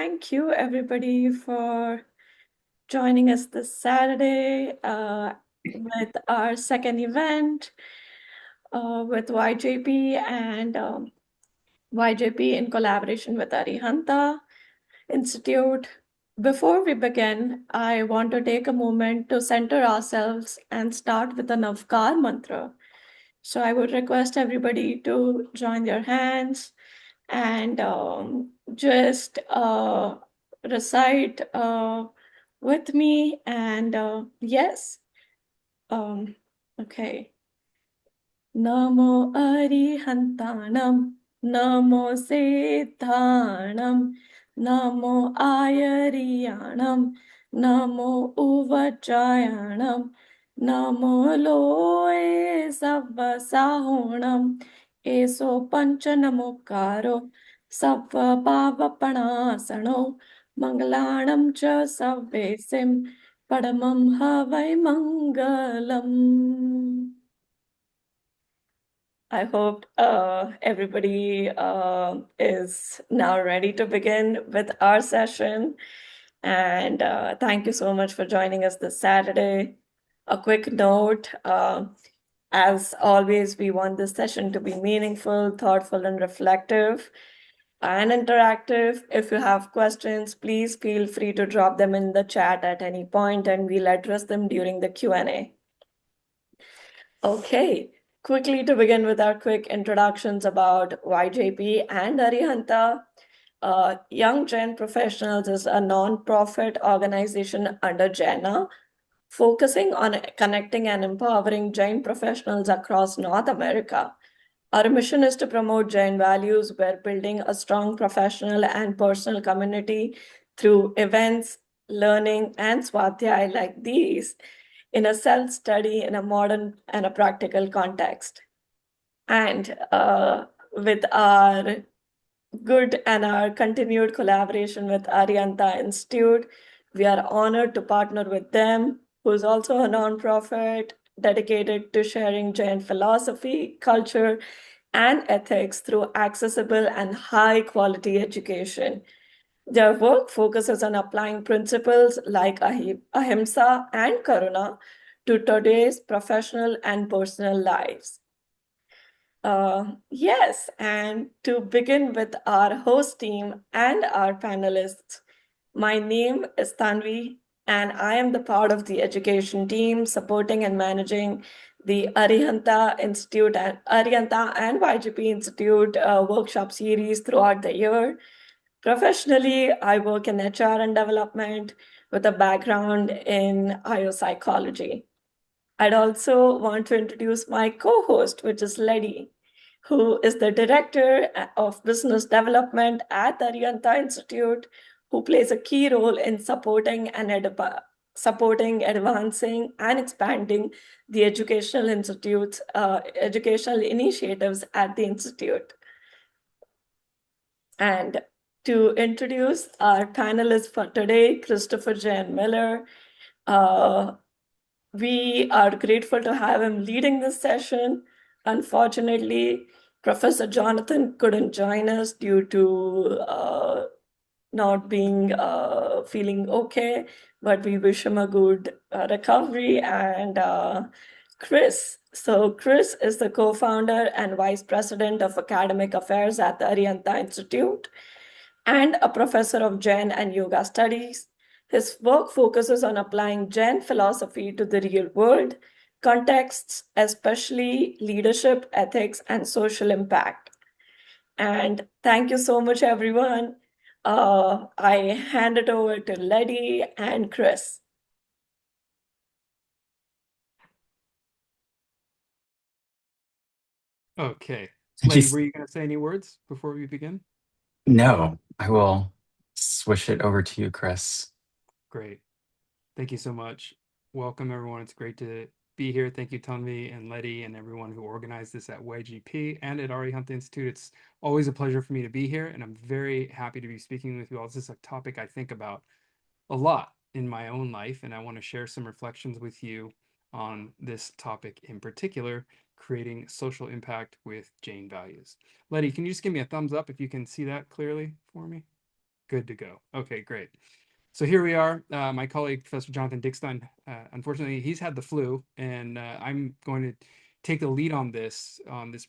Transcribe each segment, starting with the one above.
thank you everybody for joining us this Saturday with our second event with YJP and YJP in collaboration with Arihanta Institute. Before we begin, I want to take a moment to center ourselves and start with an Navkar mantra. So I would request everybody to join their hands and just recite with me. And yes, um, okay. Namo Arihantanam, Namo Siddhanam, Namo Ayariyanam, Namo Uvajayanam, Namo Loe Savasahunam, Eso Panchanamukaro, Sava Pavapanasano, Mangalanam Cha Savvesim, Padamam Havai Mangalam. I hope everybody is now ready to begin with our session. And thank you so much for joining us this Saturday. A quick note, as always, we want this session to be meaningful, thoughtful, and reflective and interactive. If you have questions, please feel free to drop them in the chat at any point and we'll address them during the Q&A. Okay. Quickly to begin with our quick introductions about YJP and Arihanta. Young Jain Professionals is a non-profit organization under JAINA, focusing on connecting and empowering Jain professionals across North America. Our mission is to promote Jain values while building a strong professional and personal community through events, learning, and swadhyay like these in a self-study in a modern and a practical context. And with our good and our continued collaboration with Arihanta Institute, we are honored to partner with them, who is also a nonprofit dedicated to sharing Jain philosophy, culture, and ethics through accessible and high-quality education. Their work focuses on applying principles like ahimsa and karuna to today's professional and personal lives. Yes, and to begin with our host team and our panelists, my name is Tanvi, and I am the part of the education team supporting and managing the Arihanta Institute and Arihanta and YGP Institute workshop series throughout the year. Professionally, I work in HR and development with a background in IO psychology. I'd also want to introduce my co-host, which is Ledi, who is the Director of Business Development at the Arihanta Institute, who plays a key role in supporting, advancing, and expanding the educational institutes, educational initiatives at the Institute. And to introduce our panelists for today, Christopher Jain Miller. We are grateful to have him leading this session. Unfortunately, Professor Jonathan couldn't join us due to not being feeling okay, but we wish him a good recovery. And Chris. So Chris is the co-founder and vice president of academic affairs at the Arihanta Institute and a professor of Jain and Yoga studies. His work focuses on applying Jain philosophy to the real world contexts, especially leadership, ethics, and social impact. And thank you so much, everyone. I hand it over to Ledi and Chris. Okay. Lady, were you going to say any words before we begin? No, I will switch it over to you, Chris. Great. Thank you so much. Welcome, everyone. It's great to be here. Thank you, Tanvi and Letty and everyone who organized this at YGP and at Arihanta Institute. It's always a pleasure for me to be here, and I'm very happy to be speaking with you all. This is a topic I think about a lot in my own life, and I want to share some reflections with you on this topic in particular, creating social impact with Jain values. Letty, can you just give me a thumbs up if you can see that clearly for me? Good to go. Okay, great. So here we are. My colleague, Professor Jonathan Dickstein, unfortunately, he's had the flu, and I'm going to take the lead on this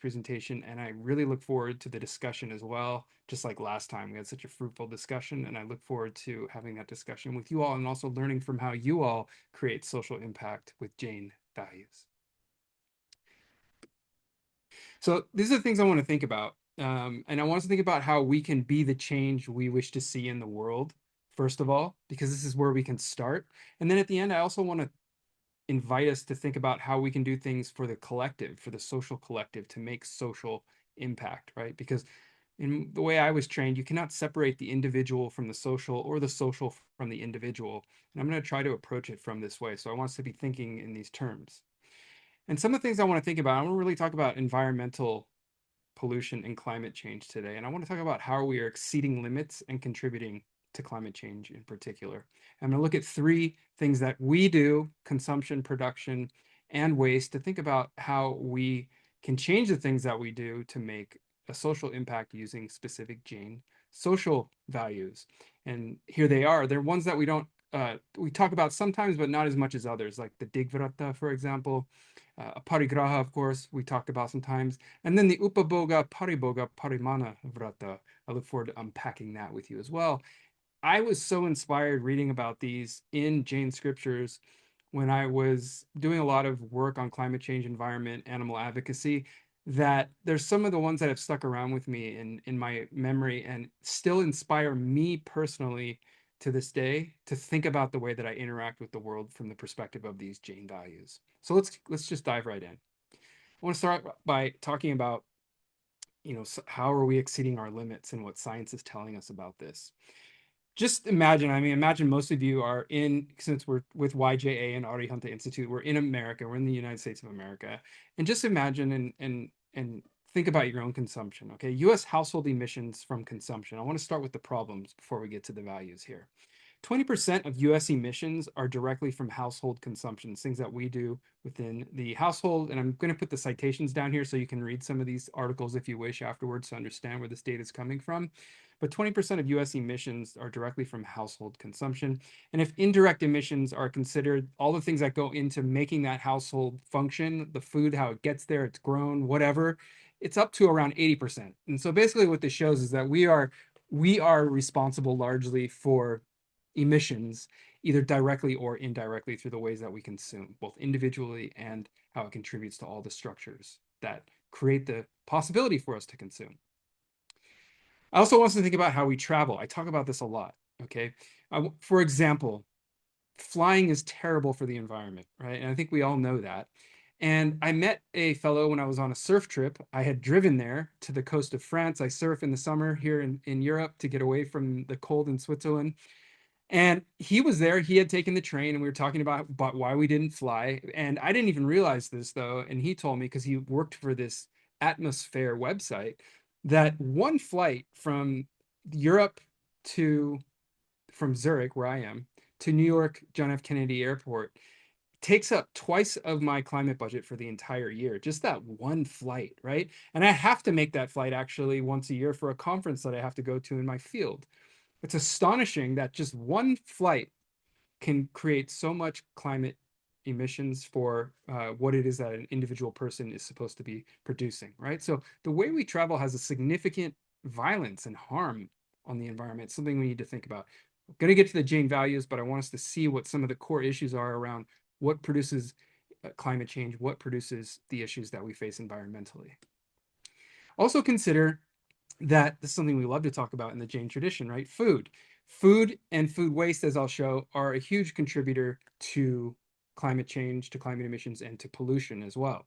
presentation, and I really look forward to the discussion as well. Just like last time, we had such a fruitful discussion, and I look forward to having that discussion with you all and also learning from how you all create social impact with Jain Values. So these are the things I want to think about. And I want us to think about how we can be the change we wish to see in the world, first of all, because this is where we can start. And then at the end, I also want to invite us to think about how we can do things for the collective, for the social collective, to make social impact, right? Because in the way I was trained, you cannot separate the individual from the social or the social from the individual. And I'm going to try to approach it from this way. So I want us to be thinking in these terms. And some of the things I want to think about, I want to really talk about environmental pollution and climate change today. And I want to talk about how we are exceeding limits and contributing to climate change in particular. I'm going to look at three things that we do: consumption, production, and waste, to think about how we can change the things that we do to make a social impact using specific Jain social values. And here they are. They're ones that we talk about sometimes, but not as much as others, like the Digvrata, for example. Parigraha, of course, we talked about sometimes. And then the Upaboga, Pariboga, Parimana Vrata. I look forward to unpacking that with you as well. I was so inspired reading about these in Jain scriptures when I was doing a lot of work on climate change, environment, animal advocacy, that there's some of the ones that have stuck around with me in my memory and still inspire me personally to this day to think about the way that I interact with the world from the perspective of these Jain values. So let's just dive right in. I want to start by talking about, how are we exceeding our limits and what science is telling us about this. Just imagine most of you are since we're with YJA and Arihanta Institute, we're in America, we're in the United States of America. And just imagine and think about your own consumption, okay? US household emissions from consumption. I want to start with the problems before we get to the values here. 20% of US emissions are directly from household consumption, things that we do within the household. And I'm going to put the citations down here so you can read some of these articles if you wish afterwards to understand where this data is coming from. But 20% of US emissions are directly from household consumption. And if indirect emissions are considered, all the things that go into making that household function, the food, how it gets there, it's grown, whatever, it's up to around 80%. And so basically what this shows is that we are responsible largely for emissions, either directly or indirectly, through the ways that we consume, both individually and how it contributes to all the structures that create the possibility for us to consume. I also want us to think about how we travel. I talk about this a lot, okay? For example, flying is terrible for the environment, right? And I think we all know that. And I met a fellow when I was on a surf trip. I had driven there to the coast of France. I surf in the summer here in Europe to get away from the cold in Switzerland. And he was there. He had taken the train, and we were talking about why we didn't fly. And I didn't even realize this, though. And he told me, because he worked for this Atmosphere website, that one flight from Europe from Zurich, where I am, to New York John F. Kennedy Airport takes up twice of my climate budget for the entire year. Just that one flight, right? And I have to make that flight actually once a year for a conference that I have to go to in my field. It's astonishing that just one flight can create so much climate emissions for what it is that an individual person is supposed to be producing, right? So the way we travel has a significant violence and harm on the environment. It's something we need to think about. I'm going to get to the Jain values, but I want us to see what some of the core issues are around what produces climate change, what produces the issues that we face environmentally. Also consider that this is something we love to talk about in the Jain tradition, right? Food. Food and food waste, as I'll show, are a huge contributor to climate change, to climate emissions, and to pollution as well.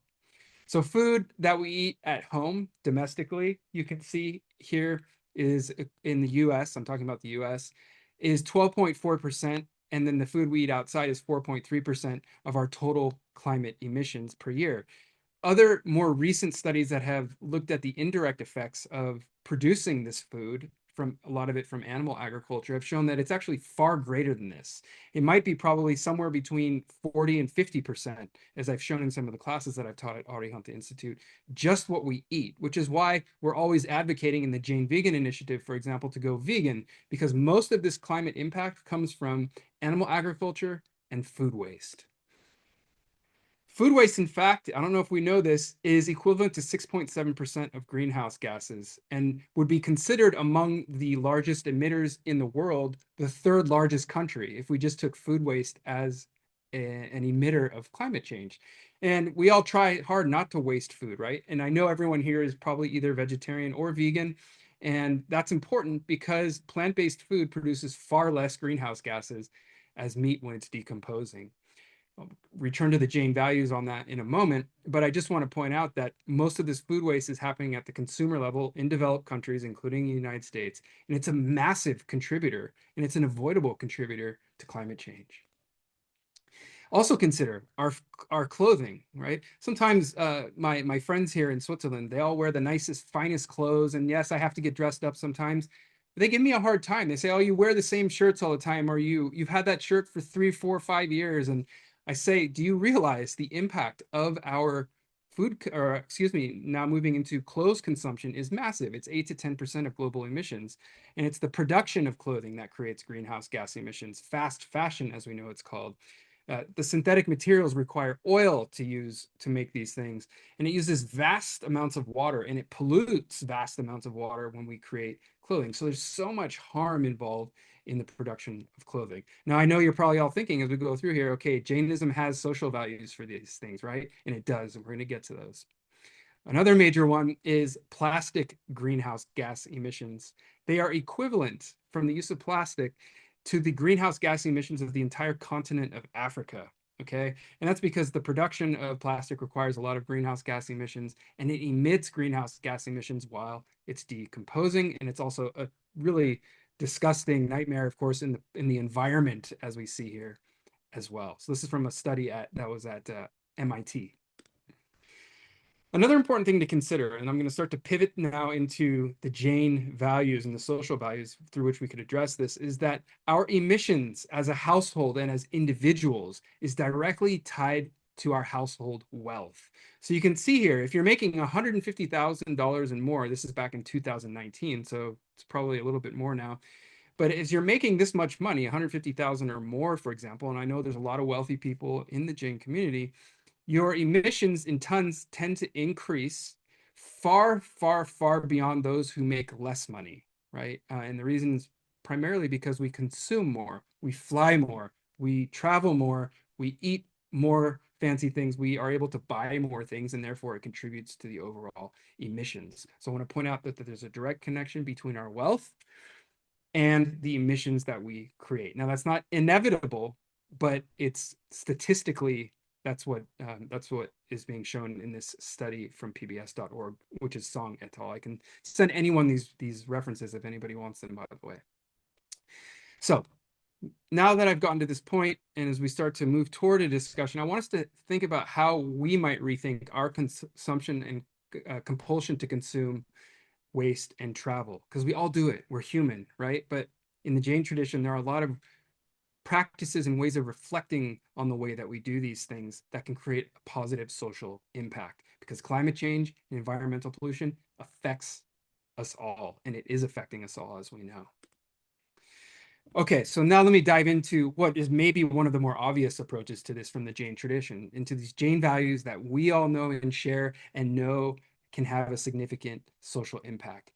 So food that we eat at home domestically, you can see here is in the US, I'm talking about the US, is 12.4%. And then the food we eat outside is 4.3% of our total climate emissions per year. Other more recent studies that have looked at the indirect effects of producing this food from a lot of it from animal agriculture, have shown that it's actually far greater than this. It might be probably somewhere between 40 and 50%, as I've shown in some of the classes that I've taught at Arihanta Institute, just what we eat, which is why we're always advocating in the Jain Vegan Initiative, for example, to go vegan, because most of this climate impact comes from animal agriculture and food waste. Food waste, in fact, I don't know if we know this, is equivalent to 6.7% of greenhouse gases and would be considered among the largest emitters in the world, the third largest country, if we just took food waste as an emitter of climate change. And we all try hard not to waste food, right? And I know everyone here is probably either vegetarian or vegan. And that's important because plant-based food produces far less greenhouse gases as meat when it's decomposing. I'll return to the Jain values on that in a moment, but I just want to point out that most of this food waste is happening at the consumer level in developed countries, including the United States, and it's a massive contributor, and it's an avoidable contributor to climate change. Also consider our clothing, right? Sometimes my friends here in Switzerland, they all wear the nicest, finest clothes, and yes, I have to get dressed up sometimes. They give me a hard time. They say, "Oh, you wear the same shirts all the time, or you've had that shirt for 3, 4, 5 years." And I say, do you realize the impact of our food, or excuse me, now moving into clothes consumption is massive. It's 8 to 10% of global emissions. And it's the production of clothing that creates greenhouse gas emissions, fast fashion, as we know it's called. The synthetic materials require oil to use to make these things, and it uses vast amounts of water, and it pollutes vast amounts of water when we create clothing. So there's so much harm involved in the production of clothing. Now, I know you're probably all thinking as we go through here, okay, Jainism has social values for these things, right? And it does, and we're going to get to those. Another major one is plastic greenhouse gas emissions. They are equivalent from the use of plastic to the greenhouse gas emissions of the entire continent of Africa, okay? And that's because the production of plastic requires a lot of greenhouse gas emissions, and it emits greenhouse gas emissions while it's decomposing, and it's also a really disgusting nightmare, of course, in the environment, as we see here as well. So this is from a study that was at MIT. Another important thing to consider, and I'm going to start to pivot now into the Jain values and the social values through which we could address this, is that our emissions as a household and as individuals is directly tied to our household wealth. So you can see here, if you're making $150,000 and more, this is back in 2019, so it's probably a little bit more now. But as you're making this much money, 150,000 or more, for example, and I know there's a lot of wealthy people in the Jain community, your emissions in tons tend to increase far, far, far beyond those who make less money, right? And the reason is primarily because we consume more, we fly more, we travel more, we eat more fancy things, we are able to buy more things, and therefore it contributes to the overall emissions. So I want to point out that there's a direct connection between our wealth and the emissions that we create. Now, that's not inevitable, but it's statistically that's what is being shown in this study from pbs.org, which is Song et al. I can send anyone these references if anybody wants them, by the way. So now that I've gotten to this point, and as we start to move toward a discussion, I want us to think about how we might rethink our consumption and compulsion to consume, waste, and travel, because we all do it. We're human, right? But in the Jain tradition, there are a lot of practices and ways of reflecting on the way that we do these things that can create a positive social impact, because climate change and environmental pollution affects us all, and it is affecting us all, as we know. Okay, so now let me dive into what is maybe one of the more obvious approaches to this from the Jain tradition, into these Jain values that we all know and share and know can have a significant social impact.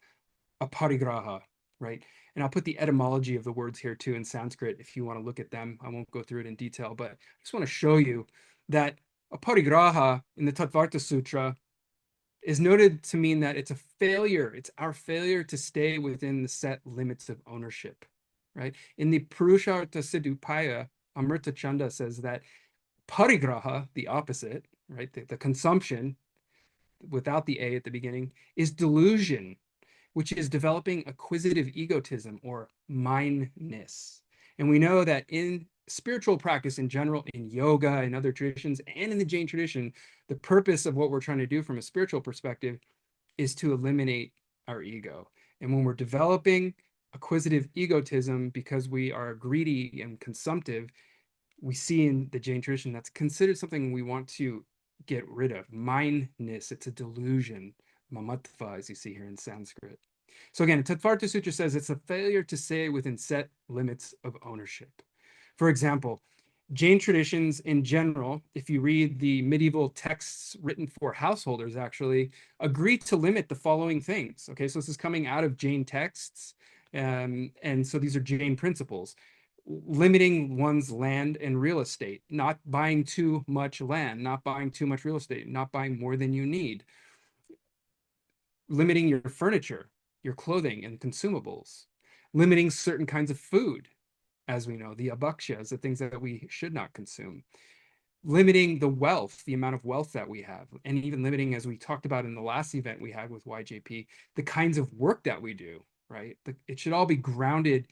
Aparigraha, right? And I'll put the etymology of the words here too in Sanskrit if you want to look at them. I won't go through it in detail, but I just want to show you that aparigraha in the Tattvartha Sutra is noted to mean that it's a failure. It's our failure to stay within the set limits of ownership, right? In the Purushartha Siddhupaya, Amrita Chanda says that parigraha, the opposite, right? The consumption without the A at the beginning, is delusion, which is developing acquisitive egotism or mineness. And we know that in spiritual practice in general, in yoga and other traditions, and in the Jain tradition, the purpose of what we're trying to do from a spiritual perspective is to eliminate our ego. And when we're developing acquisitive egotism, because we are greedy and consumptive, we see in the Jain tradition that's considered something we want to get rid of. Mindness, it's a delusion. Mamatva, as you see here in Sanskrit. So again, Tattvartha Sutra says it's a failure to stay within set limits of ownership. For example, Jain traditions in general, if you read the medieval texts written for householders, actually agree to limit the following things. Okay, so this is coming out of Jain texts. And so these are Jain principles. Limiting one's land and real estate, not buying too much land, not buying too much real estate, not buying more than you need. Limiting your furniture, your clothing and consumables. Limiting certain kinds of food, as we know, the abhakshas, the things that we should not consume. Limiting the wealth, the amount of wealth that we have, and even limiting, as we talked about in the last event we had with YJP, the kinds of work that we do, right? It should all be grounded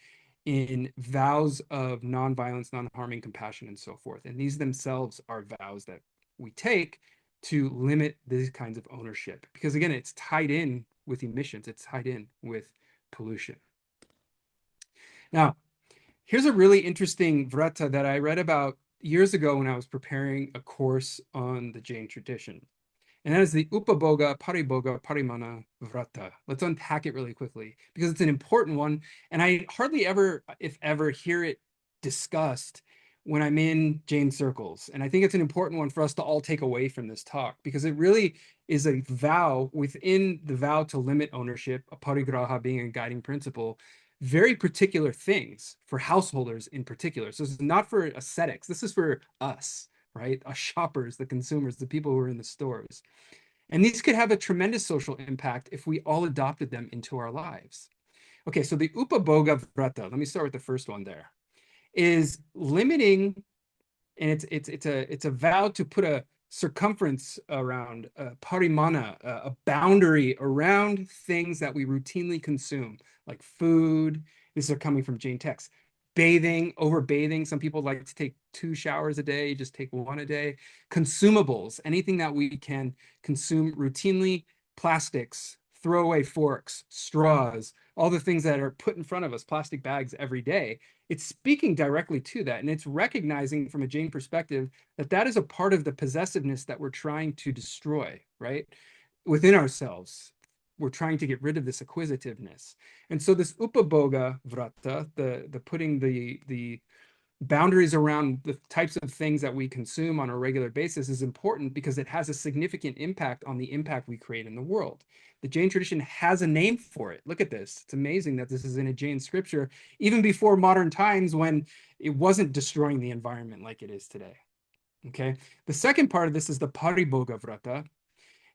in vows of nonviolence, non-harming, compassion, and so forth. And these themselves are vows that we take to limit these kinds of ownership. Because again, it's tied in with emissions, it's tied in with pollution. Now, here's a really interesting vrata that I read about years ago when I was preparing a course on the Jain tradition. And that is the Upabhoga, Paribhoga, Parimana Vrata. Let's unpack it really quickly because it's an important one. And I hardly ever, if ever, hear it discussed when I'm in Jain circles. And I think it's an important one for us to all take away from this talk because it really is a vow within the vow to limit ownership, a parigraha being a guiding principle, very particular things for householders in particular. So this is not for ascetics. This is for us, right? Us shoppers, the consumers, the people who are in the stores. And these could have a tremendous social impact if we all adopted them into our lives. Okay, so the Upabhoga Vrata, let me start with the first one there, is limiting, and it's a vow to put a circumference around parimana, a boundary around things that we routinely consume, like food. These are coming from Jain texts. Bathing, overbathing. Some people like to take 2 showers a day, just take 1 a day. Consumables, anything that we can consume routinely, plastics, throwaway forks, straws, all the things that are put in front of us, plastic bags every day. It's speaking directly to that. And it's recognizing from a Jain perspective that that is a part of the possessiveness that we're trying to destroy, right? Within ourselves. We're trying to get rid of this acquisitiveness. And so this Upabhoga Vrata, the putting the boundaries around the types of things that we consume on a regular basis is important because it has a significant impact on the impact we create in the world. The Jain tradition has a name for it. Look at this. It's amazing that this is in a Jain scripture, even before modern times when it wasn't destroying the environment like it is today. Okay. The second part of this is the Paribhoga Vrata.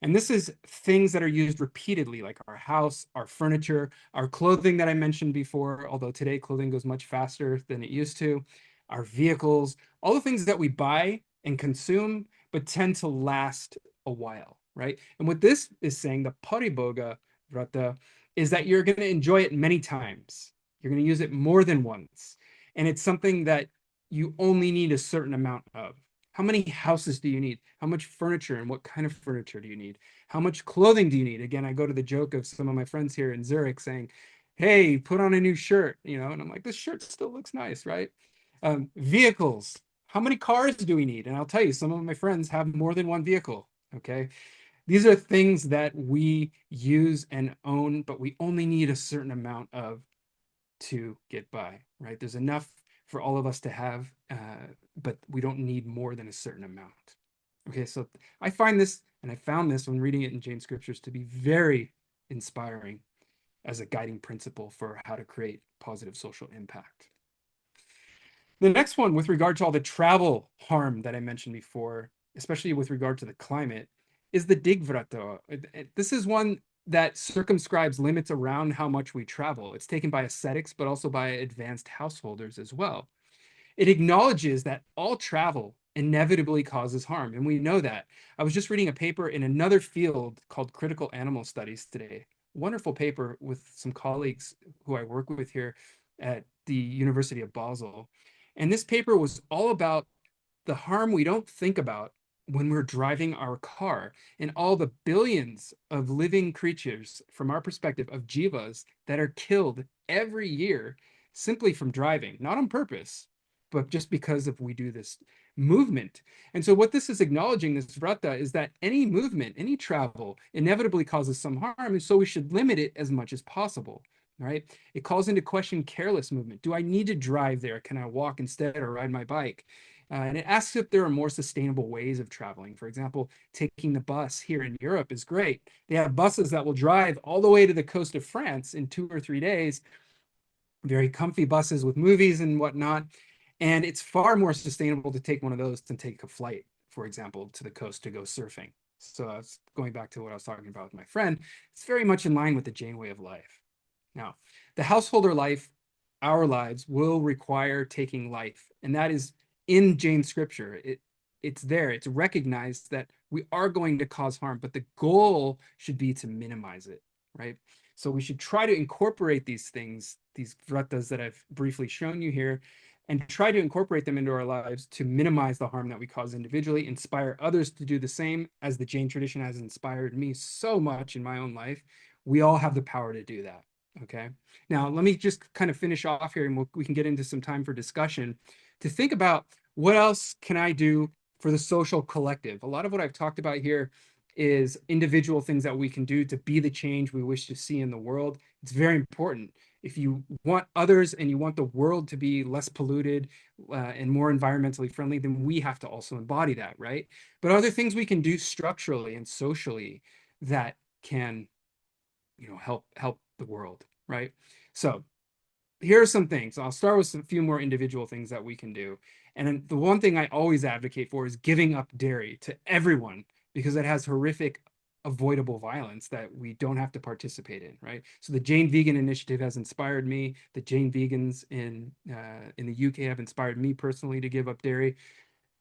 And this is things that are used repeatedly, like our house, our furniture, our clothing that I mentioned before, although today clothing goes much faster than it used to, our vehicles, all the things that we buy and consume, but tend to last a while, right? And what this is saying, the Paribhoga Vrata, is that you're going to enjoy it many times. You're going to use it more than once. And it's something that you only need a certain amount of. How many houses do you need? How much furniture and what kind of furniture do you need? How much clothing do you need? Again, I go to the joke of some of my friends here in Zurich saying, hey, put on a new shirt, and I'm like, this shirt still looks nice, right? Vehicles, how many cars do we need? And I'll tell you, some of my friends have more than one vehicle, okay? These are things that we use and own, but we only need a certain amount of to get by, right? There's enough for all of us to have, but we don't need more than a certain amount. Okay, so I find this, and I found this when reading it in Jain scriptures to be very inspiring as a guiding principle for how to create positive social impact. The next one, with regard to all the travel harm that I mentioned before, especially with regard to the climate, is the Digvrata. This is one that circumscribes limits around how much we travel. It's taken by ascetics, but also by advanced householders as well. It acknowledges that all travel inevitably causes harm, and we know that. I was just reading a paper in another field called critical animal studies today. Wonderful paper with some colleagues who I work with here at the University of Basel. And this paper was all about the harm we don't think about when we're driving our car, and all the billions of living creatures, from our perspective, of jivas that are killed every year simply from driving, not on purpose, but just because of we do this movement. And so what this is acknowledging, this vrata, is that any movement, any travel inevitably causes some harm, and so we should limit it as much as possible. Right? It calls into question careless movement. Do I need to drive there? Can I walk instead or ride my bike? And it asks if there are more sustainable ways of traveling. For example, taking the bus here in Europe is great. They have buses that will drive all the way to the coast of France in 2 or 3 days, very comfy buses with movies and whatnot. And it's far more sustainable to take one of those than take a flight, for example, to the coast to go surfing. So going back to what I was talking about with my friend, it's very much in line with the Jain way of life. Now, the householder life, our lives, will require taking life. And that is in Jain scripture. It's there. It's recognized that we are going to cause harm, but the goal should be to minimize it, right? So we should try to incorporate these things, these vratas that I've briefly shown you here, and try to incorporate them into our lives to minimize the harm that we cause individually, inspire others to do the same, as the Jain tradition has inspired me so much in my own life. We all have the power to do that. Okay. Now, let me just kind of finish off here, and we can get into some time for discussion to think about what else can I do for the social collective. A lot of what I've talked about here is individual things that we can do to be the change we wish to see in the world. It's very important. If you want others and you want the world to be less polluted and more environmentally friendly, then we have to also embody that, right? But are there things we can do structurally and socially that can, help the world, right? So here are some things. I'll start with a few more individual things that we can do. And then the one thing I always advocate for is giving up dairy to everyone, because it has horrific avoidable violence that we don't have to participate in, right? So the Jain Vegan Initiative has inspired me. The Jain Vegans in the UK have inspired me personally to give up dairy.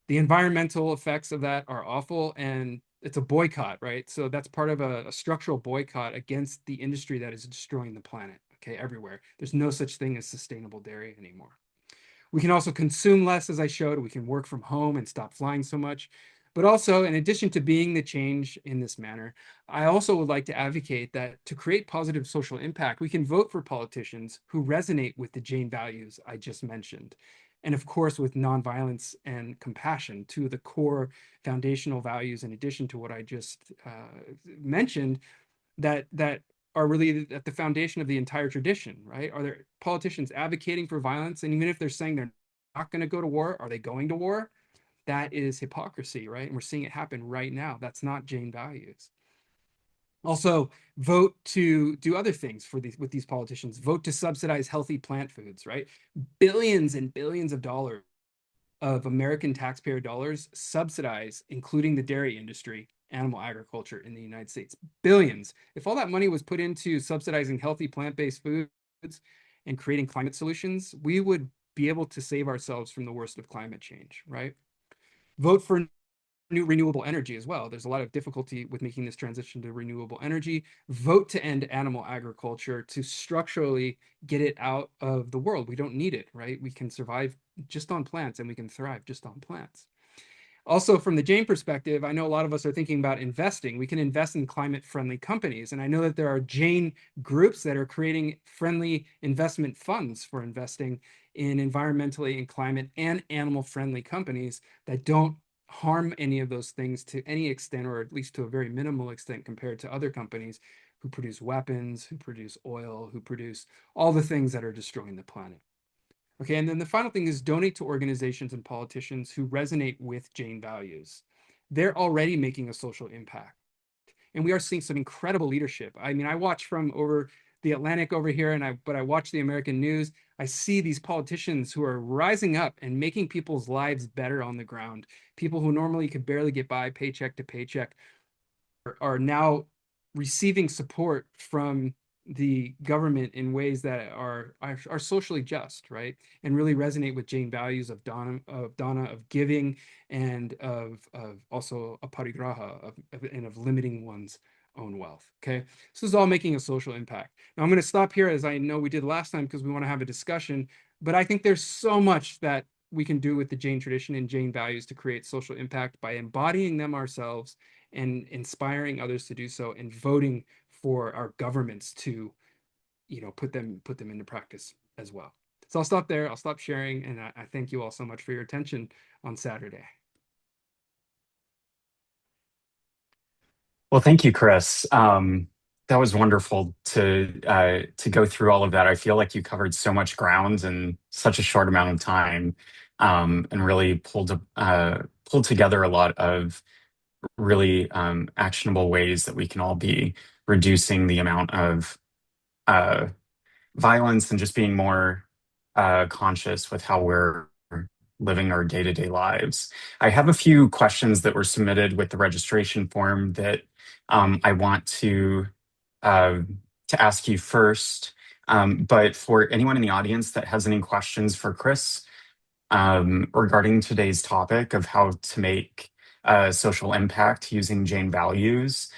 The environmental effects of that are awful, and it's a boycott, right? So that's part of a structural boycott against the industry that is destroying the planet, okay, everywhere. There's no such thing as sustainable dairy anymore. We can also consume less, as I showed. We can work from home and stop flying so much. But also, in addition to being the change in this manner, I also would like to advocate that to create positive social impact, we can vote for politicians who resonate with the Jain values I just mentioned. And of course, with nonviolence and compassion, two of the core foundational values, in addition to what I just mentioned, that are really at the foundation of the entire tradition, right? Are there politicians advocating for violence? And even if they're saying they're not going to go to war, are they going to war? That is hypocrisy, right? And we're seeing it happen right now. That's not Jain values. Also, vote to do other things with these politicians. Vote to subsidize healthy plant foods, right? Billions and billions of dollars of American taxpayer dollars subsidize, including the dairy industry, animal agriculture in the United States. Billions. If all that money was put into subsidizing healthy plant-based foods and creating climate solutions, we would be able to save ourselves from the worst of climate change, right? Vote for new renewable energy as well. There's a lot of difficulty with making this transition to renewable energy. Vote to end animal agriculture, to structurally get it out of the world. We don't need it, right? We can survive just on plants, and we can thrive just on plants. Also, from the Jain perspective, I know a lot of us are thinking about investing. We can invest in climate-friendly companies. And I know that there are Jain groups that are creating friendly investment funds for investing in environmentally and climate and animal-friendly companies that don't harm any of those things to any extent, or at least to a very minimal extent compared to other companies who produce weapons, who produce oil, who produce all the things that are destroying the planet. Okay, and then the final thing is donate to organizations and politicians who resonate with Jain values. They're already making a social impact. And we are seeing some incredible leadership. I mean, I watch from over the Atlantic over here, but I watch the American news. I see these politicians who are rising up and making people's lives better on the ground. People who normally could barely get by paycheck to paycheck are now receiving support from the government in ways that are socially just, right? And really resonate with Jain values of dana, of giving, and of also a parigraha, and of limiting one's own wealth. Okay, so this is all making a social impact. Now I'm going to stop here, as I know we did last time, because we want to have a discussion. But I think there's so much that we can do with the Jain tradition and Jain values to create social impact by embodying them ourselves and inspiring others to do so, and voting for our governments to, put them into practice as well. So I'll stop there. I'll stop sharing, and I thank you all so much for your attention on Saturday. Well, thank you, Chris. That was wonderful to go through all of that. I feel like you covered so much ground in such a short amount of time, and really pulled together a lot of really actionable ways that we can all be reducing the amount of uh, violence and just being more conscious with how we're living our day-to-day lives. I have a few questions that were submitted with the registration form that I want uh, to ask you first. But for anyone in the audience that has any questions for Chris regarding today's topic of how to make social impact using Jain values,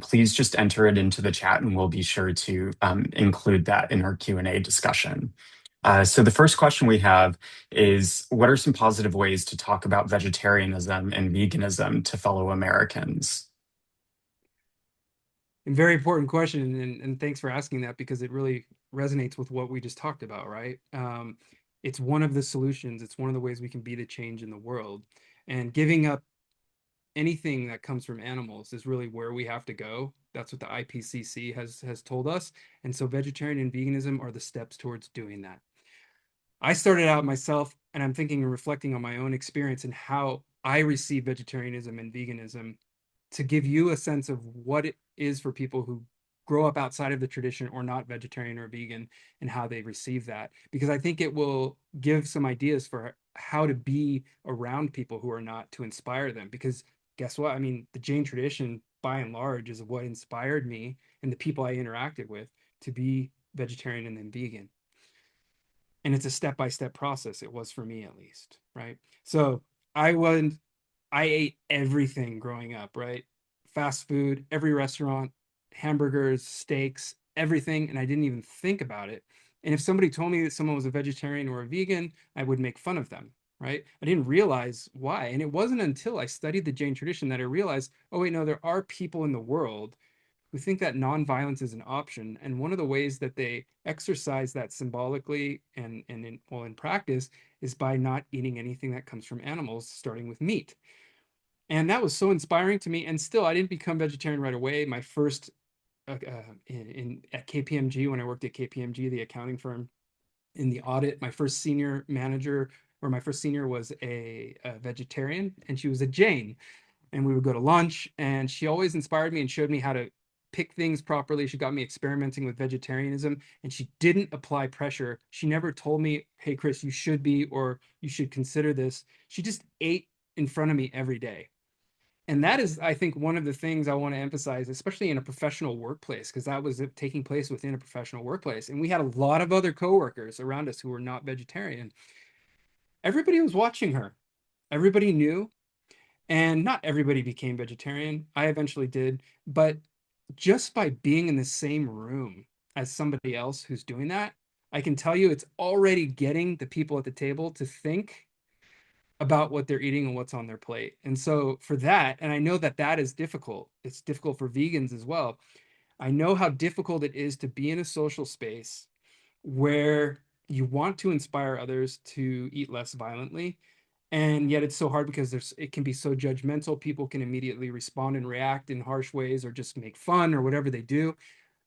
please just enter it into the chat and we'll be sure to include that in our Q&A discussion. So the first question we have is, what are some positive ways to talk about vegetarianism and veganism to fellow Americans? A very important question, and thanks for asking that, because it really resonates with what we just talked about, right? It's one of the solutions. It's one of the ways we can be the change in the world. And giving up anything that comes from animals is really where we have to go. That's what the IPCC has told us. And so vegetarian and veganism are the steps towards doing that. I started out myself, and I'm thinking and reflecting on my own experience and how I receive vegetarianism and veganism, to give you a sense of what it is for people who grow up outside of the tradition or not vegetarian or vegan, and how they receive that. Because I think it will give some ideas for how to be around people who are not, to inspire them. Because guess what? I mean, the Jain tradition, by and large, is what inspired me and the people I interacted with to be vegetarian and then vegan. And it's a step-by-step process. It was for me, at least, right? So I ate everything growing up, right? Fast food, every restaurant, hamburgers, steaks, everything, and I didn't even think about it. And if somebody told me that someone was a vegetarian or a vegan, I would make fun of them, right? I didn't realize why. And it wasn't until I studied the Jain tradition that I realized, oh wait, no, there are people in the world who think that nonviolence is an option. And one of the ways that they exercise that symbolically and in practice is by not eating anything that comes from animals, starting with meat. And that was so inspiring to me. And still, I didn't become vegetarian right away. My first at KPMG, when I worked at KPMG, the accounting firm, in the audit, my first senior manager, or my first senior, was a vegetarian, and she was a Jain. And we would go to lunch, and she always inspired me and showed me how to pick things properly. She got me experimenting with vegetarianism, and she didn't apply pressure. She never told me, hey, Chris, you should be, or you should consider this. She just ate in front of me every day. And that is, I think, one of the things I want to emphasize, especially in a professional workplace, because that was taking place within a professional workplace. And we had a lot of other coworkers around us who were not vegetarian. Everybody was watching her. Everybody knew. And not everybody became vegetarian. I eventually did. But just by being in the same room as somebody else who's doing that, I can tell you it's already getting the people at the table to think about what they're eating and what's on their plate. And so for that, and I know that that is difficult. It's difficult for vegans as well. I know how difficult it is to be in a social space where you want to inspire others to eat less violently, and yet it's so hard because it can be so judgmental. People can immediately respond and react in harsh ways, or just make fun, or whatever they do.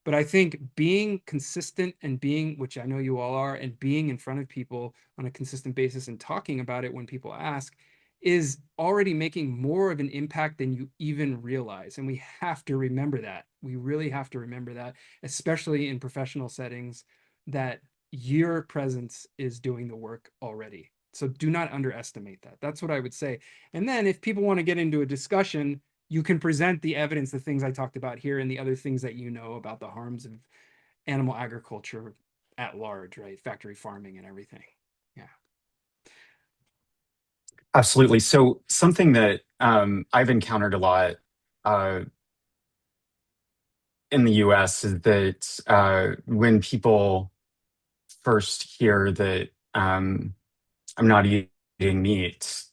But I think being consistent and being, which I know you all are, and being in front of people on a consistent basis and talking about it when people ask, is already making more of an impact than you even realize. And we have to remember that. We really have to remember that, especially in professional settings, that your presence is doing the work already. So do not underestimate that. That's what I would say. And then if people want to get into a discussion, you can present the evidence, the things I talked about here, and the other things that you know about the harms of animal agriculture at large, right? Factory farming and everything. Yeah. Absolutely. So something that I've encountered a lot uh, in the US is that when people first hear that I'm not eating meat,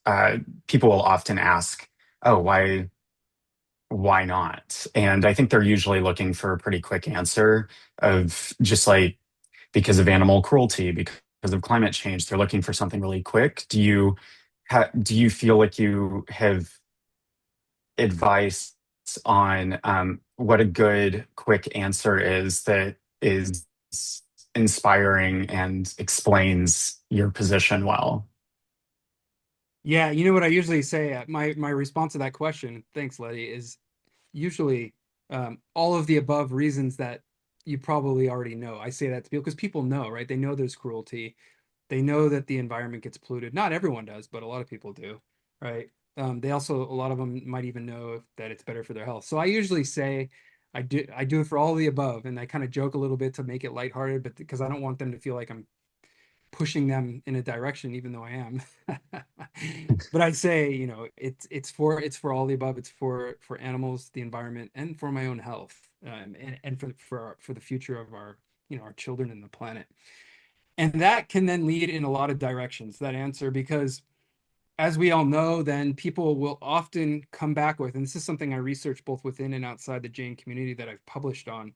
people will often ask, "Oh, why not?" And I think they're usually looking for a pretty quick answer of just like because of animal cruelty, because of climate change. They're looking for something really quick. Do you feel like you have advice on what a good quick answer is that is inspiring and explains your position well? Yeah, you know what I usually say, my response to that question, thanks, Letty, is usually all of the above reasons that you probably already know. I say that to people because people know, right? They know there's cruelty. They know that the environment gets polluted. Not everyone does, but a lot of people do, right? They also, a lot of them might even know that it's better for their health. So I usually say I do it for all of the above, and I kind of joke a little bit to make it lighthearted, but because I don't want them to feel like I'm pushing them in a direction, even though I am. But I say, you know, it's for all the above. It's for animals, the environment, and for my own health, and for the future of our, you know, our children and the planet. And that can then lead in a lot of directions, that answer, because as we all know, then people will often come back with, and this is something I research both within and outside the Jain community that I've published on,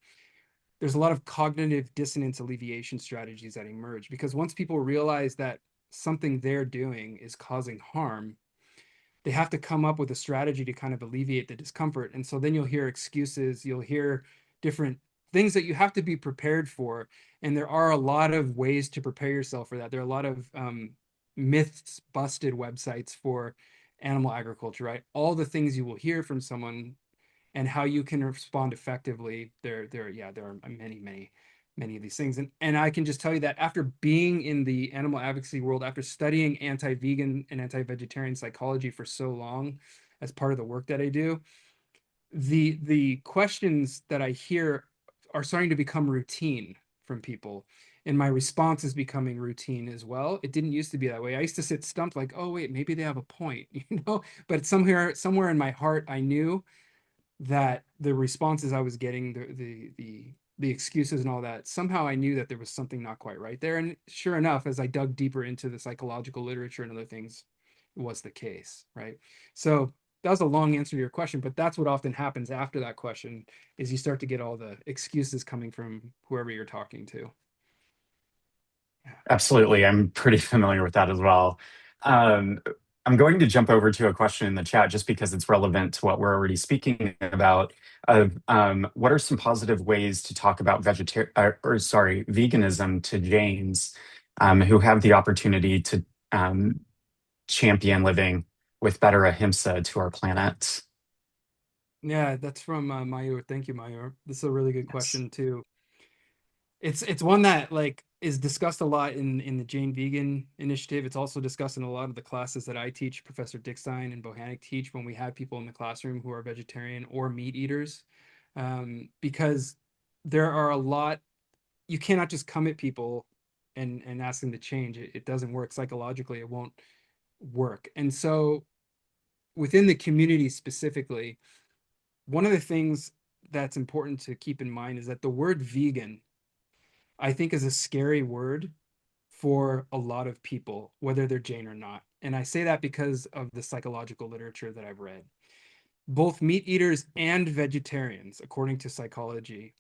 there's a lot of cognitive dissonance alleviation strategies that emerge because once people realize that something they're doing is causing harm, they have to come up with a strategy to kind of alleviate the discomfort. And so then you'll hear excuses, you'll hear different things that you have to be prepared for. And there are a lot of ways to prepare yourself for that. There are a lot of myths busted websites for animal agriculture, right? All the things you will hear from someone and how you can respond effectively. There are many of these things. And I can just tell you that after being in the animal advocacy world, after studying anti-vegan and anti-vegetarian psychology for so long as part of the work that I do, the questions that I hear are starting to become routine from people. And my response is becoming routine as well. It didn't used to be that way. I used to sit stumped like, oh wait, maybe they have a point, you know? But somewhere in my heart, I knew that the responses I was getting, the excuses and all that, somehow I knew that there was something not quite right there. And sure enough, as I dug deeper into the psychological literature and other things, it was the case, right? So that was a long answer to your question, but that's what often happens after that question is you start to get all the excuses coming from whoever you're talking to. Absolutely. I'm pretty familiar with that as well. Um, I'm going to jump over to a question in the chat just because it's relevant to what we're already speaking about. What are some positive ways to talk about veganism to Jains who have the opportunity to champion living with better ahimsa to our planet? Yeah, that's from Mayur. Thank you, Mayur. This is a really good Yes. question too. It's one that like is discussed a lot in the Jain Vegan Initiative. It's also discussed in a lot of the classes that I teach, Professor Dickstein and Bohannic teach when we have people in the classroom who are vegetarian or meat eaters, because there are a lot. You cannot just come at people and ask them to change. It doesn't work psychologically. It won't work. And so within the community specifically, one of the things that's important to keep in mind is that the word vegan, I think, is a scary word for a lot of people, whether they're Jain or not. And I say that because of the psychological literature that I've read. Both meat eaters and vegetarians, according to psychology,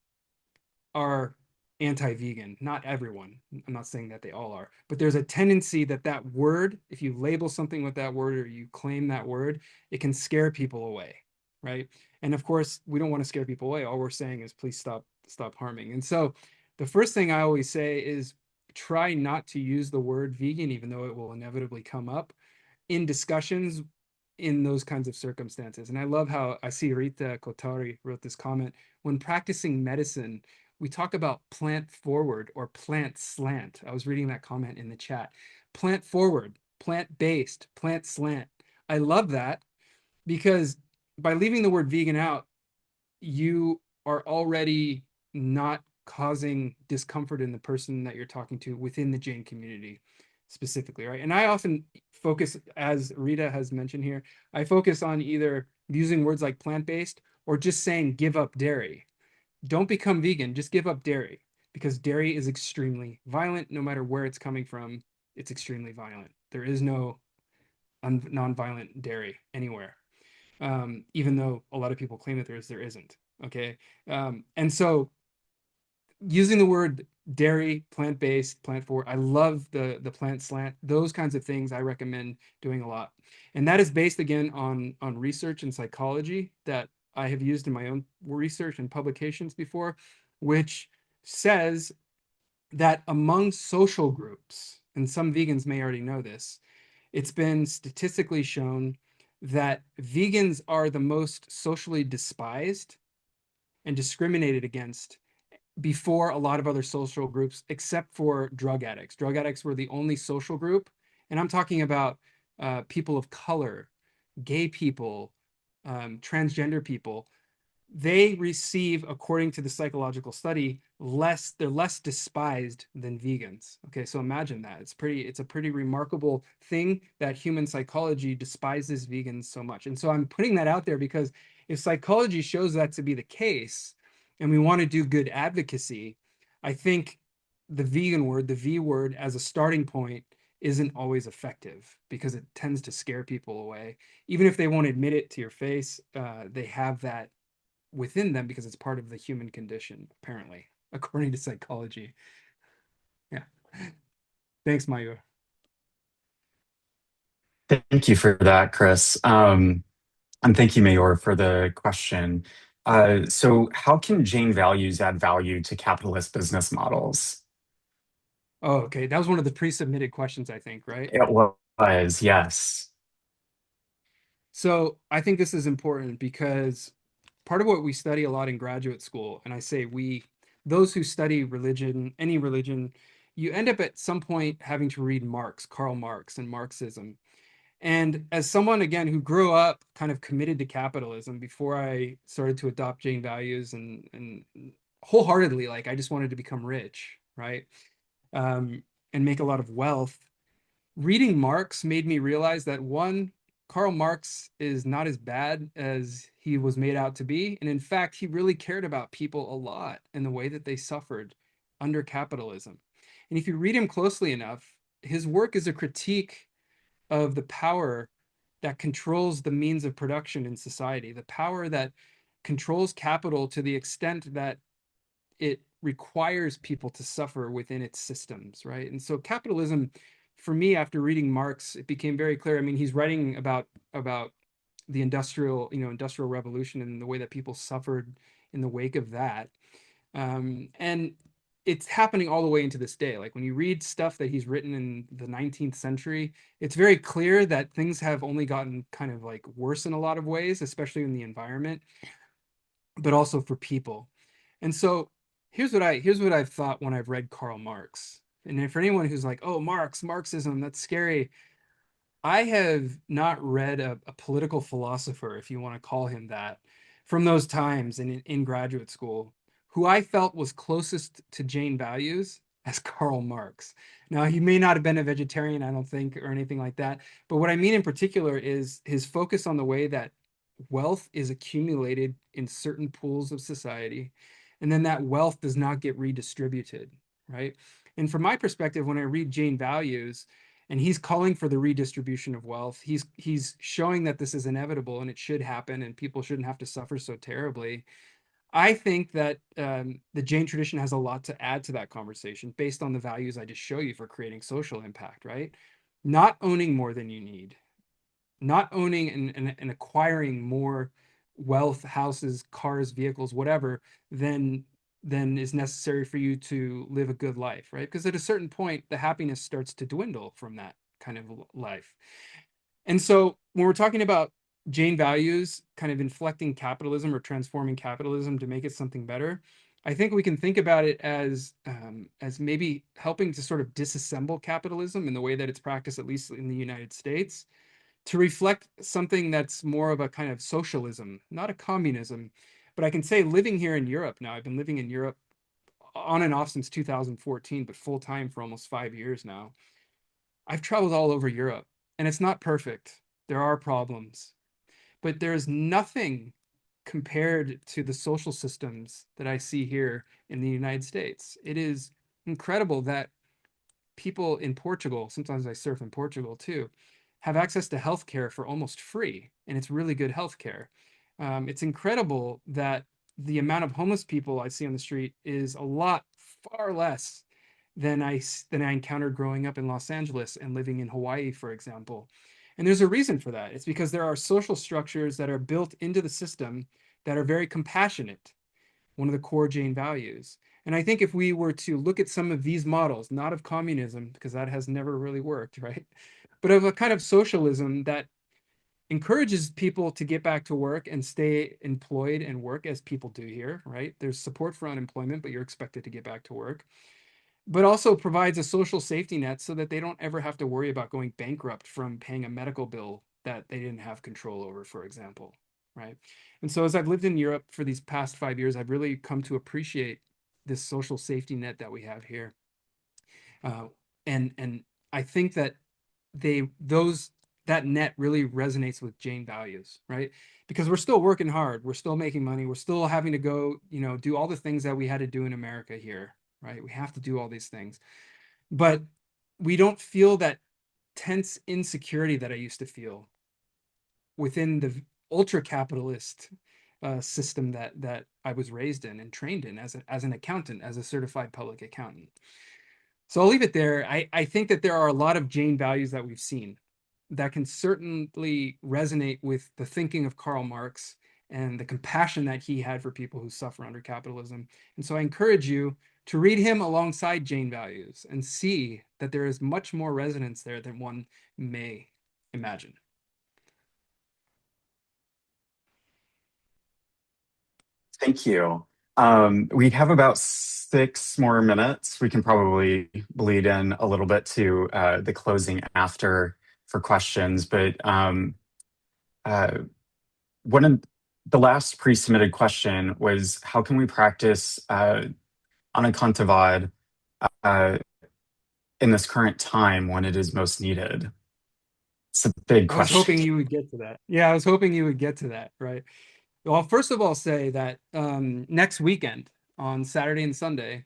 are anti-vegan. Not everyone. I'm not saying that they all are, but there's a tendency that that word, if you label something with that word or you claim that word, it can scare people away, right? And of course, we don't want to scare people away. All we're saying is please stop harming. And so the first thing I always say is try not to use the word vegan, even though it will inevitably come up in discussions in those kinds of circumstances. And I love how I see Rita Kotari wrote this comment. When practicing medicine, we talk about plant forward or plant slant. I was reading that comment in the chat. Plant forward, plant based, plant slant. I love that because by leaving the word vegan out, you are already not causing discomfort in the person that you're talking to within the Jain community specifically, right? And I often focus, as Rita has mentioned here, I focus on either using words like plant-based or just saying give up dairy. Don't become vegan, just give up dairy because dairy is extremely violent. No matter where it's coming from, it's extremely violent. There is no nonviolent dairy anywhere, even though a lot of people claim that there isn't. Okay, and so using the word dairy, plant-based, plant forward. I love the plant slant. Those kinds of things I recommend doing a lot. And that is based again on research and psychology that I have used in my own research and publications before, which says that among social groups, and some vegans may already know this, it's been statistically shown that vegans are the most socially despised and discriminated against before a lot of other social groups, except for drug addicts. Drug addicts were the only social group. And I'm talking about people of color, gay people, transgender people. They receive, according to the psychological study, they're less despised than vegans. Okay, so imagine that. It's a pretty remarkable thing that human psychology despises vegans so much. And so I'm putting that out there because if psychology shows that to be the case, and we want to do good advocacy, I think the vegan word, the V word, as a starting point isn't always effective because it tends to scare people away. Even if they won't admit it to your face, they have that within them because it's part of the human condition, apparently, according to psychology. Yeah. Thanks, Mayur. Thank you for that, Chris. And thank you, Mayor, for the question. So how can Jain values add value to capitalist business models? Oh, okay. That was one of the pre-submitted questions, I think, right? It was, yes. So I think this is important because part of what we study a lot in graduate school, and I say we, those who study religion, any religion, you end up at some point having to read Marx, Karl Marx, and Marxism. And as someone, again, who grew up kind of committed to capitalism before I started to adopt Jain values and wholeheartedly, like I just wanted to become rich, right? And make a lot of wealth. Reading Marx made me realize that one, Karl Marx is not as bad as he was made out to be. And in fact, he really cared about people a lot in the way that they suffered under capitalism. And if you read him closely enough, his work is a critique of the power that controls the means of production in society, the power that controls capital to the extent that it requires people to suffer within its systems, right? And so capitalism, for me, after reading Marx, it became very clear. I mean, he's writing about the industrial revolution and the way that people suffered in the wake of that. And it's happening all the way into this day. Like when you read stuff that he's written in the 19th century, it's very clear that things have only gotten kind of like worse in a lot of ways, especially in the environment, but also for people. And so here's what I've thought when I've read Karl Marx. And for anyone who's like, oh, Marxism, that's scary. I have not read a political philosopher, if you want to call him that, from those times in graduate school, who I felt was closest to Jain values as Karl Marx. Now, he may not have been a vegetarian, I don't think, or anything like that. But what I mean in particular is his focus on the way that wealth is accumulated in certain pools of society, and then that wealth does not get redistributed, right? And from my perspective, when I read Jain values, and he's calling for the redistribution of wealth, he's showing that this is inevitable and it should happen and people shouldn't have to suffer so terribly. I think that the Jain tradition has a lot to add to that conversation based on the values I just show you for creating social impact, right? Not owning more than you need, not owning and acquiring more wealth, houses, cars, vehicles, whatever, than is necessary for you to live a good life, right? Because at a certain point, the happiness starts to dwindle from that kind of life. And so when we're talking about Jain values kind of inflecting capitalism or transforming capitalism to make it something better, I think we can think about it as maybe helping to sort of disassemble capitalism in the way that it's practiced, at least in the United States, to reflect something that's more of a kind of socialism, not a communism. But I can say living here in Europe now, I've been living in Europe on and off since 2014, but full time for almost 5 years now. I've traveled all over Europe and it's not perfect. There are problems, but there's nothing compared to the social systems that I see here in the United States. It is incredible that people in Portugal, sometimes I surf in Portugal too, have access to healthcare for almost free, and it's really good healthcare. It's incredible that the amount of homeless people I see on the street is a lot far less than I encountered growing up in Los Angeles and living in Hawaii, for example. And there's a reason for that. It's because there are social structures that are built into the system that are very compassionate, one of the core Jain values. And I think if we were to look at some of these models, not of communism, because that has never really worked, right? But of a kind of socialism that encourages people to get back to work and stay employed and work as people do here, right? There's support for unemployment, but you're expected to get back to work, but also provides a social safety net so that they don't ever have to worry about going bankrupt from paying a medical bill that they didn't have control over, for example, right? And so as I've lived in Europe for these past 5 years, I've really come to appreciate this social safety net that we have here. And I think that that net really resonates with Jain values, right? Because we're still working hard, we're still making money, we're still having to go, do all the things that we had to do in America here, right? We have to do all these things, but we don't feel that tense insecurity that I used to feel within the ultra capitalist system that I was raised in and trained in as an accountant, as a certified public accountant. So I'll leave it there. I think that there are a lot of Jain values that we've seen that can certainly resonate with the thinking of Karl Marx and the compassion that he had for people who suffer under capitalism. And so I encourage you to read him alongside Jain values and see that there is much more resonance there than one may imagine. Thank you. We have about 6 more minutes. We can probably bleed in a little bit to the closing after for questions, but uh, one of the last pre-submitted question was, how can we practice Anekantavad in this current time when it is most needed? It's a big I was hoping question. you would get to that. Yeah, I was hoping you would get to that, right? Well, first of all, say that next weekend on Saturday and Sunday,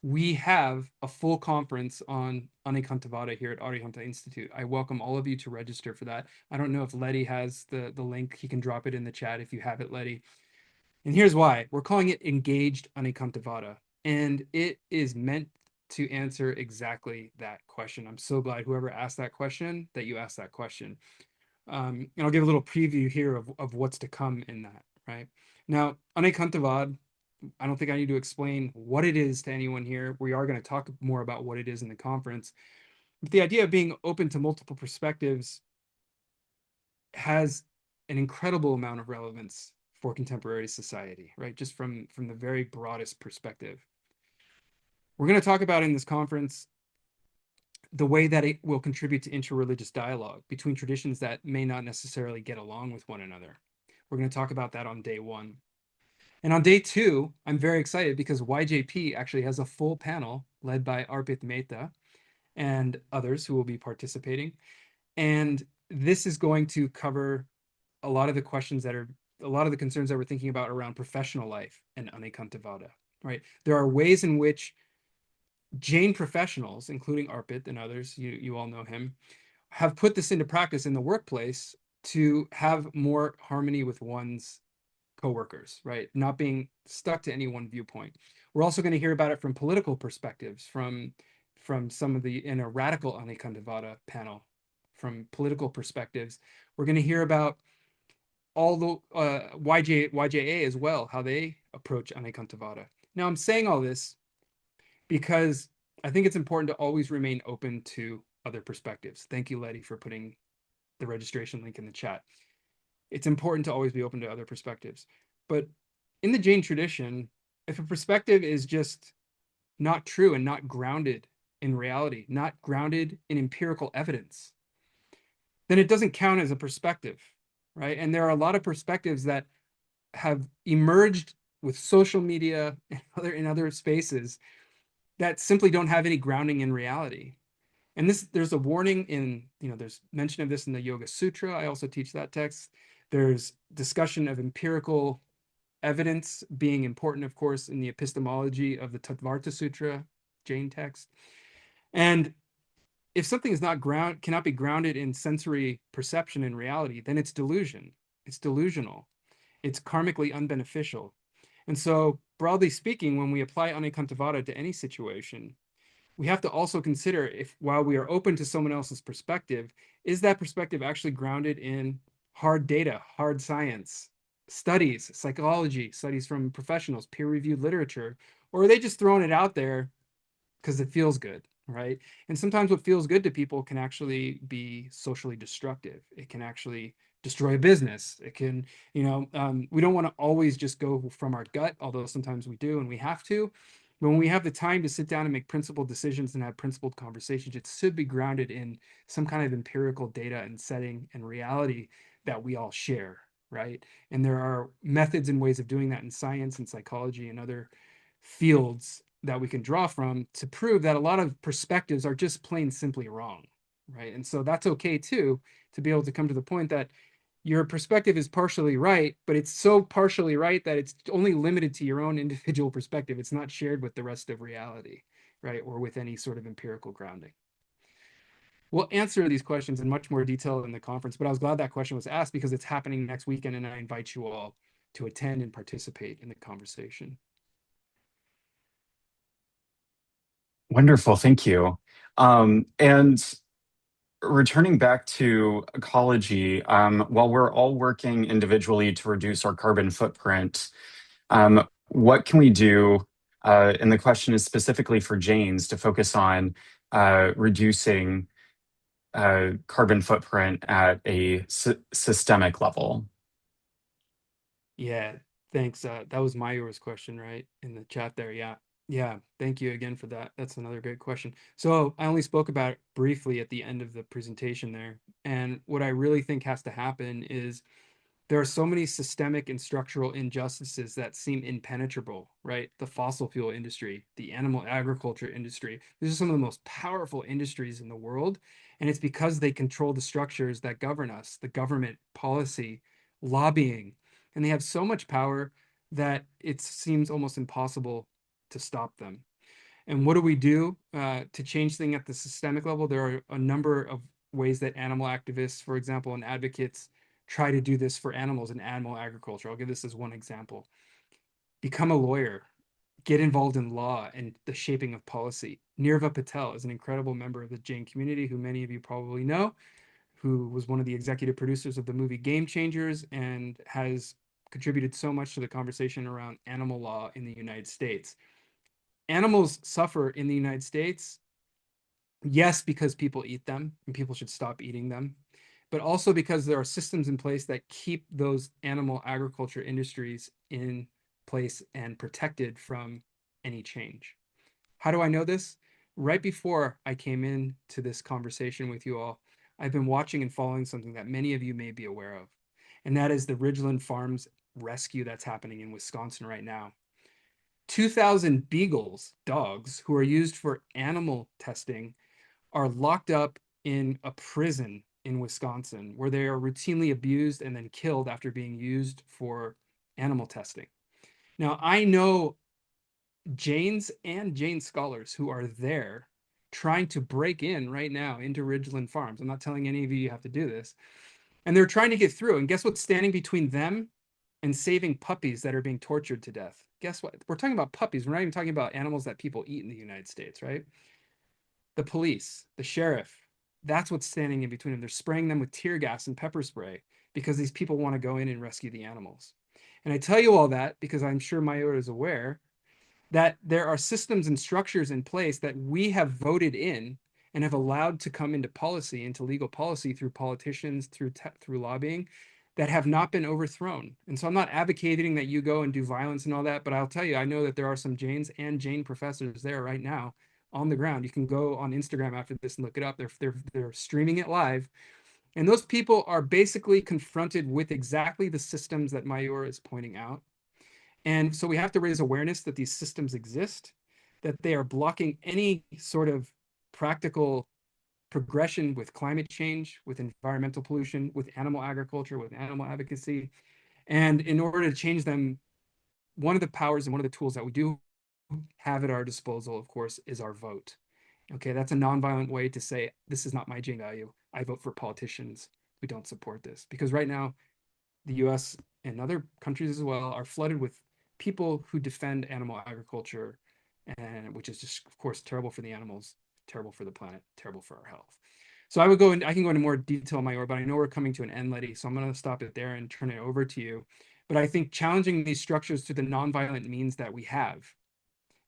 we have a full conference on Anekantavada here at Arihanta Institute. I welcome all of you to register for that. I don't know if Letty has the link. He can drop it in the chat if you have it, Letty. And here's why. We're calling it Engaged Anekantavada, and it is meant to answer exactly that question. I'm so glad whoever asked that question, that you asked that question. And I'll give a little preview here of what's to come in that, right? Now, Anekantavad, I don't think I need to explain what it is to anyone here. We are going to talk more about what it is in the conference. But the idea of being open to multiple perspectives has an incredible amount of relevance for contemporary society, right? Just from the very broadest perspective. We're going to talk about in this conference the way that it will contribute to interreligious dialogue between traditions that may not necessarily get along with one another. We're going to talk about that on day 1. And on day 2, I'm very excited because YJP actually has a full panel led by Arpit Mehta and others who will be participating. And this is going to cover a lot of the concerns that we're thinking about around professional life and Anekantavada, right? There are ways in which Jain professionals, including Arpit and others, you all know him, have put this into practice in the workplace to have more harmony with one's coworkers, right? Not being stuck to any one viewpoint. We're also going to hear about it from political perspectives, from some of in a radical Anekantavada panel, from political perspectives. We're going to hear about all the YJA as well, how they approach Anekantavada. Now, I'm saying all this because I think it's important to always remain open to other perspectives. Thank you, Letty, for putting the registration link in the chat. It's important to always be open to other perspectives. But in the Jain tradition, if a perspective is just not true and not grounded in reality, not grounded in empirical evidence, then it doesn't count as a perspective, right? And there are a lot of perspectives that have emerged with social media and in other spaces that simply don't have any grounding in reality. And there's a warning in, there's mention of this in the Yoga Sutra. I also teach that text. There's discussion of empirical evidence being important, of course, in the epistemology of the Tattvartha Sutra, Jain text. And if something is not cannot be grounded in sensory perception and reality, then it's delusion. It's delusional. It's karmically unbeneficial. And so, broadly speaking, when we apply Anikantavada to any situation, we have to also consider if, while we are open to someone else's perspective, is that perspective actually grounded in hard data, hard science, studies, psychology, studies from professionals, peer-reviewed literature, or are they just throwing it out there because it feels good, right? And sometimes what feels good to people can actually be socially destructive. It can actually destroy a business. It can, we don't want to always just go from our gut, although sometimes we do and we have to. But when we have the time to sit down and make principled decisions and have principled conversations, it should be grounded in some kind of empirical data and setting and reality that we all share, right? And there are methods and ways of doing that in science and psychology and other fields that we can draw from to prove that a lot of perspectives are just plain simply wrong, right? And so that's okay too, to be able to come to the point that your perspective is partially right, but it's so partially right that it's only limited to your own individual perspective. It's not shared with the rest of reality, right? Or with any sort of empirical grounding. We'll answer these questions in much more detail in the conference, but I was glad that question was asked because it's happening next weekend and I invite you all to attend and participate in the conversation. Wonderful, thank you. And returning back to ecology, while we're all working individually to reduce our carbon footprint, what can we do? And the question is specifically for Jains to focus on reducing carbon footprint at a systemic level. Yeah, thanks. That was Mayur's question, right? In the chat there. Yeah. Yeah. Thank you again for that. That's another great question. So I only spoke about it briefly at the end of the presentation there. And what I really think has to happen is there are so many systemic and structural injustices that seem impenetrable, right? The fossil fuel industry, the animal agriculture industry. These are some of the most powerful industries in the world. And it's because they control the structures that govern us, the government, policy, lobbying. And they have so much power that it seems almost impossible to stop them. And what do we do to change things at the systemic level? There are a number of ways that animal activists, for example, and advocates try to do this for animals in animal agriculture. I'll give this as one example. Become a lawyer, get involved in law and the shaping of policy. Nirva Patel is an incredible member of the Jain community who many of you probably know, who was one of the executive producers of the movie Game Changers and has contributed so much to the conversation around animal law in the United States. Animals suffer in the United States, yes, because people eat them and people should stop eating them, but also because there are systems in place that keep those animal agriculture industries in place and protected from any change. How do I know this? Right before I came into this conversation with you all, I've been watching and following something that many of you may be aware of, and that is the Ridgeland Farms rescue that's happening in Wisconsin right now. 2,000 beagles, dogs, who are used for animal testing are locked up in a prison in Wisconsin where they are routinely abused and then killed after being used for animal testing. Now, I know Jains and Jain scholars who are there trying to break in right now into Ridgeland Farms. I'm not telling any of you have to do this. And they're trying to get through. And guess what's standing between them and saving puppies that are being tortured to death? Guess what? We're talking about puppies. We're not even talking about animals that people eat in the United States, right? The police, the sheriff, that's what's standing in between them. They're spraying them with tear gas and pepper spray because these people want to go in and rescue the animals. And I tell you all that because I'm sure Mayur is aware that there are systems and structures in place that we have voted in and have allowed to come into policy, into legal policy through politicians, through lobbying, that have not been overthrown. And so I'm not advocating that you go and do violence and all that, but I'll tell you, I know that there are some Jains and Jain professors there right now on the ground. You can go on Instagram after this and look it up. They're streaming it live. And those people are basically confronted with exactly the systems that Mayur is pointing out. And so we have to raise awareness that these systems exist, that they are blocking any sort of practical progression with climate change, with environmental pollution, with animal agriculture, with animal advocacy. And in order to change them, one of the powers and one of the tools that we do have at our disposal, of course, is our vote. Okay, that's a nonviolent way to say, this is not my Jain value. I vote for politicians who don't support this. Because right now, the US and other countries as well are flooded with people who defend animal agriculture, and which is just, of course, terrible for the animals, terrible for the planet, terrible for our health. So I can go into more detail on my order, but I know we're coming to an end, Letty, so I'm going to stop it there and turn it over to you. But I think challenging these structures through the nonviolent means that we have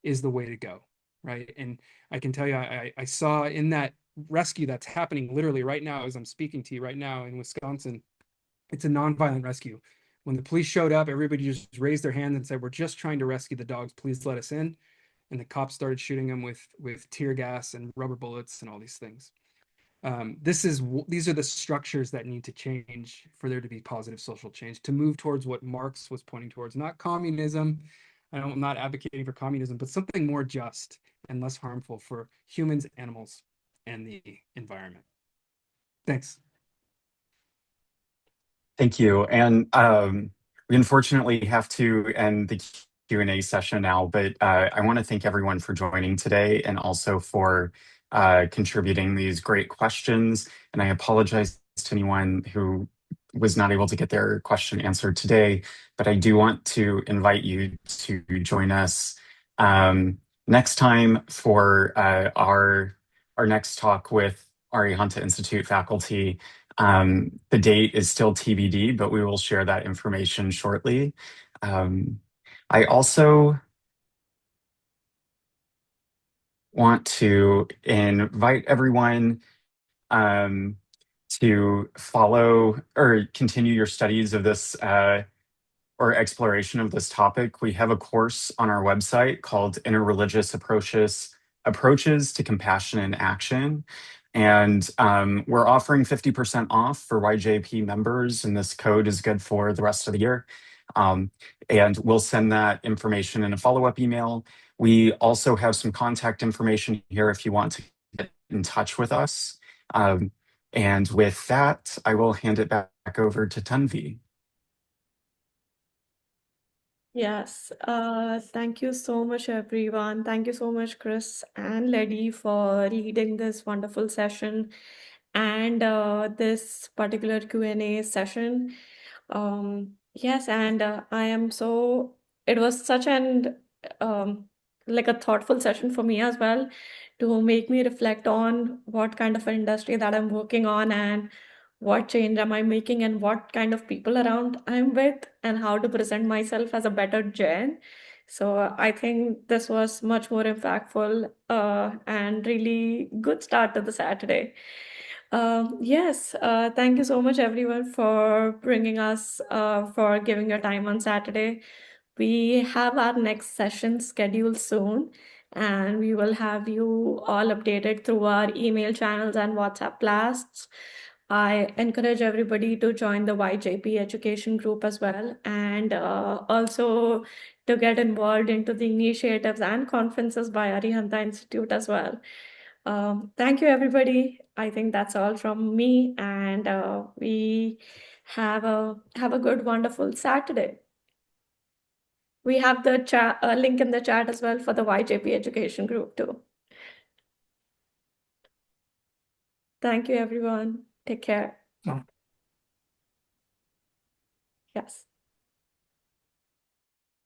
is the way to go, right? And I can tell you, I saw in that rescue that's happening literally right now as I'm speaking to you right now in Wisconsin, it's a nonviolent rescue. When the police showed up, everybody just raised their hands and said, "We're just trying to rescue the dogs. Please let us in." And the cops started shooting them with tear gas and rubber bullets and all these things. These are the structures that need to change for there to be positive social change, to move towards what Marx was pointing towards, not communism. I'm not advocating for communism, but something more just and less harmful for humans, animals, and the environment. Thanks. Thank you. And we unfortunately have to end the Q&A session now, but I want to thank everyone for joining today and also for contributing these great questions. And I apologize to anyone who was not able to get their question answered today, but I do want to invite you to join us next time for our next talk with Arihanta Institute faculty. The date is still TBD, but we will share that information shortly. I also want to invite everyone to follow or continue your studies of this or exploration of this topic. We have a course on our website called Interreligious Approaches to Compassion and Action. And we're offering 50% off for YJP members, and this code is good for the rest of the year. And we'll send that information in a follow-up email. We also have some contact information here if you want to get in touch with us. And with that, I will hand it back over to Tanvi. Yes, thank you so much, everyone. Thank you so much, Chris and Lady, for leading this wonderful session and this particular Q&A session. Yes, and it was such an like a thoughtful session for me as well, to make me reflect on what kind of industry that I'm working on and what change am I making and what kind of people around I'm with and how to present myself as a better Jain. So I think this was much more impactful and really good start to the Saturday. Yes, thank you so much, everyone, for for giving your time on Saturday. We have our next session scheduled soon, and we will have you all updated through our email channels and WhatsApp blasts. I encourage everybody to join the YJP education group as well, and also to get involved into the initiatives and conferences by Arihanta Institute as well. Thank you, everybody. I think that's all from me, and we have a good, wonderful Saturday. We have the chat link in the chat as well for the YJP education group too. Thank you, everyone. Take care. Oh. Yes.